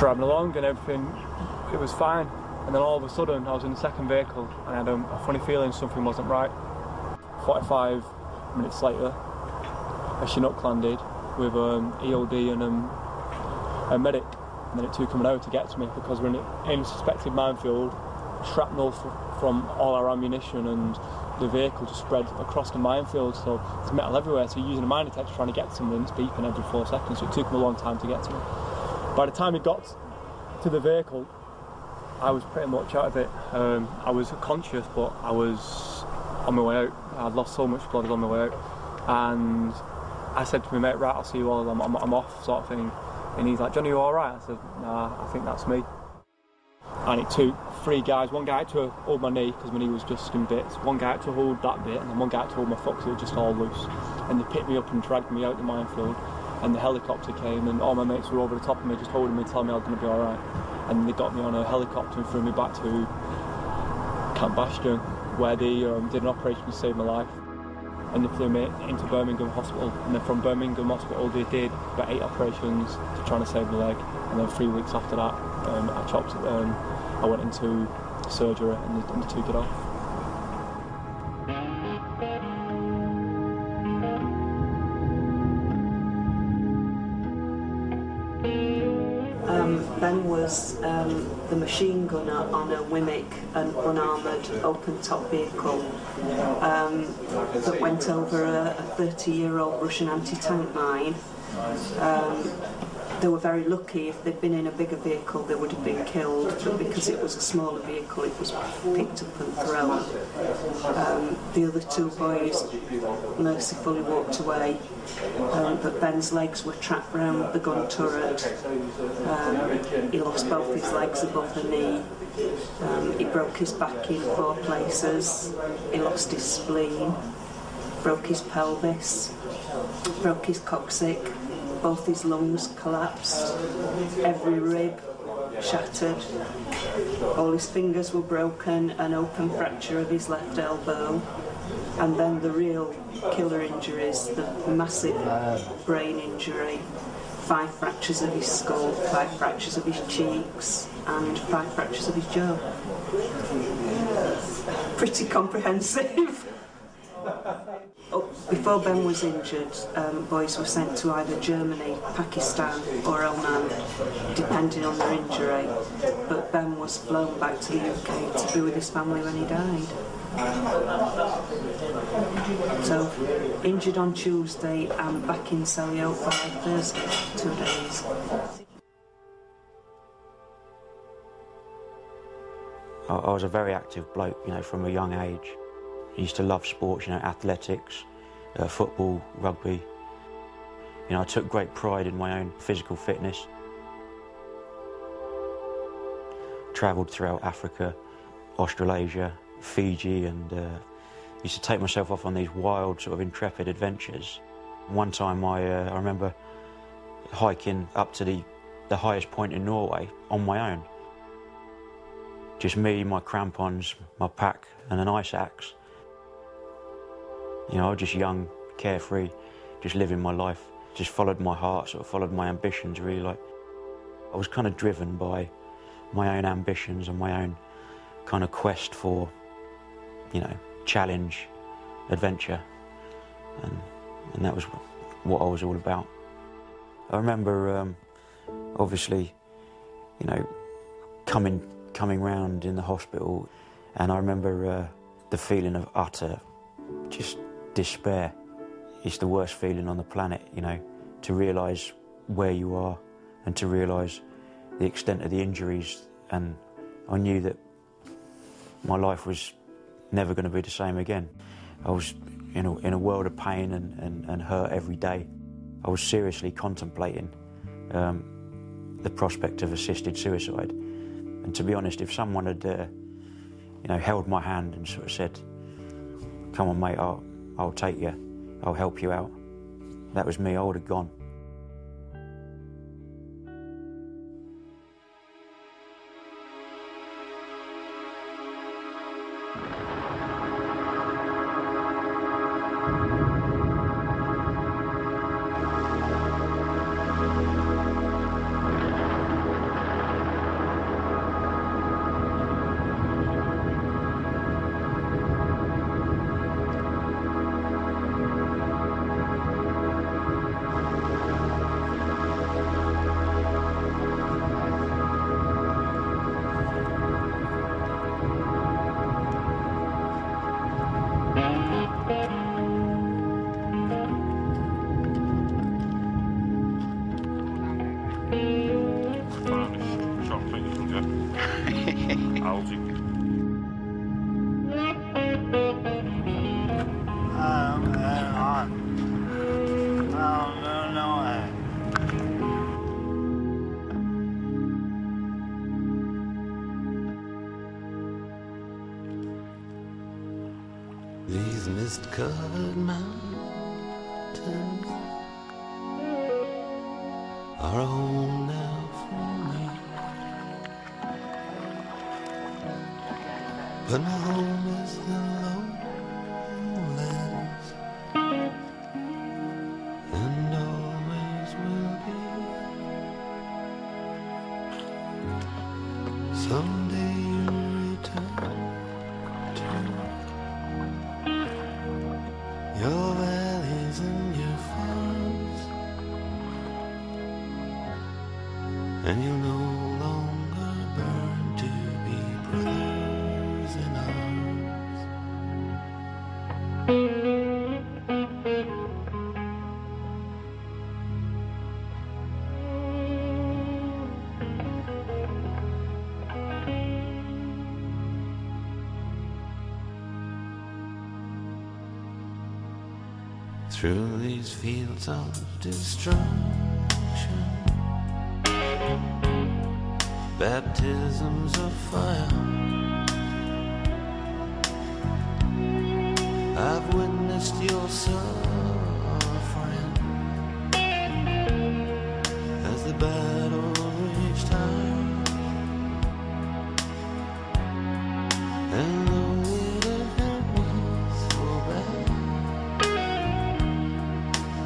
driving along and everything, it was fine. And then all of a sudden I was in the second vehicle and I had a funny feeling something wasn't right. 45 minutes later, a Chinook landed with EOD and a medic, and then it took them an hour to get to me because we're in a suspected minefield. Shrapnel from all our ammunition and the vehicle just spread across the minefield, so there's metal everywhere, so you're using a mine detector trying to get to something, and it's beeping every 4 seconds, so it took them a long time to get to me. By the time we got to the vehicle, I was pretty much out of it. I was conscious, but I was on my way out. I'd lost so much blood on my way out, and I said to my mate, right, I'll see you all, I'm off, sort of thing. And he's like, Johnny, you alright? I said, nah, I think that's me. And it took 3 guys. One guy had to hold my knee because my knee was just in bits. One guy had to hold that bit, and then one guy had to hold my foot because it was just all loose. And they picked me up and dragged me out the minefield. And the helicopter came, and all my mates were over the top of me, just holding me, telling me I was going to be alright. And they got me on a helicopter and threw me back to Camp Bastion, where they did an operation to save my life. And they flew me into Birmingham Hospital. And then from Birmingham Hospital, they did about 8 operations to try to save my leg. And then 3 weeks after that, I went into surgery and they took it off. Ben was the machine gunner on a Wimick, an unarmoured open-top vehicle that went over a 30-year-old Russian anti-tank mine. They were very lucky. If they'd been in a bigger vehicle, they would have been killed, but because it was a smaller vehicle, it was picked up and thrown. The other 2 boys mercifully walked away, but Ben's legs were trapped round the gun turret. He lost both his legs above the knee. He broke his back in 4 places. He lost his spleen, broke his pelvis, broke his coccyx. Both his lungs collapsed, every rib shattered, all his fingers were broken, an open fracture of his left elbow, and then the real killer injuries, the massive brain injury, 5 fractures of his skull, 5 fractures of his cheeks, and 5 fractures of his jaw. Pretty comprehensive. Before Ben was injured, boys were sent to either Germany, Pakistan or Oman, depending on their injury, but Ben was flown back to the UK to be with his family when he died. So, injured on Tuesday and back in Selly by Thursday, 2 days. I was a very active bloke, from a young age. I used to love sports, athletics, football, rugby. I took great pride in my own physical fitness. Travelled throughout Africa, Australasia, Fiji, and used to take myself off on these wild, sort of intrepid adventures. One time I remember hiking up to the highest point in Norway on my own. Just me, my crampons, my pack and an ice axe. I was just young, carefree, just living my life. Just followed my heart, sort of followed my ambitions, really. I was kind of driven by my own ambitions and my own kind of quest for, challenge, adventure. And that was what I was all about. I remember, obviously, coming round in the hospital, and I remember the feeling of utter, just despair. It's the worst feeling on the planet, to realise where you are and to realise the extent of the injuries, and I knew that my life was never going to be the same again. I was in a world of pain and hurt every day. I was seriously contemplating the prospect of assisted suicide, and to be honest, if someone had held my hand and sort of said, "Come on mate, I'll take you, I'll help you out," that was me, I would have gone. Algae. These mist-covered mountains are home now for me, but my home is the lowlands, and always will be. Someday you'll return to your valleys and your farms, and you'll no longer burn to be brothers in arms. Through these fields of destruction, baptisms of fire, I've witnessed your suffering as the battle reached high, and though it hurt me so bad,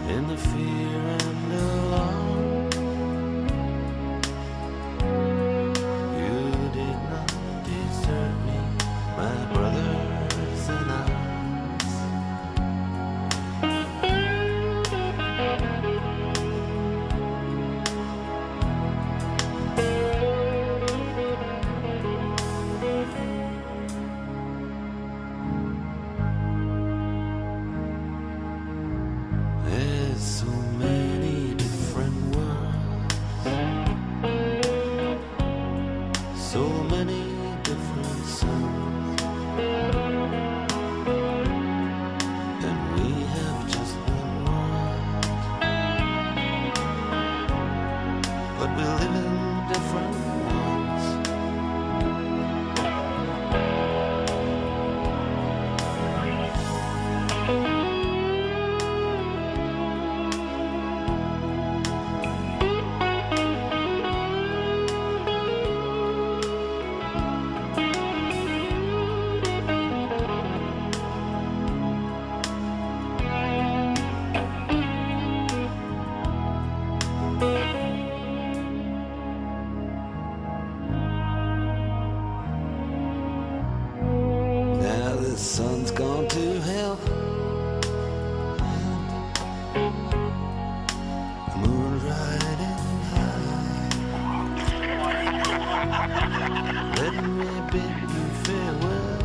in the fear and alarm, you did not desert me, my brothers in arms. There's so many different worlds, so many different suns, and we have just one world, but we live in different ones. Now the sun's gone to hell, and the moon's riding high. Let me bid you farewell.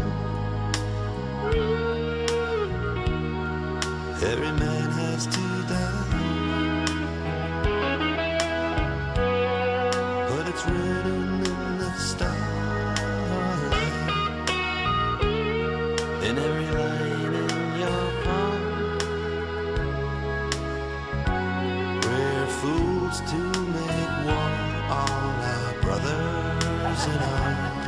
Every man has to die, but it's written in the starlight, in every line in your palm. We're fools to make war, all our brothers in arms.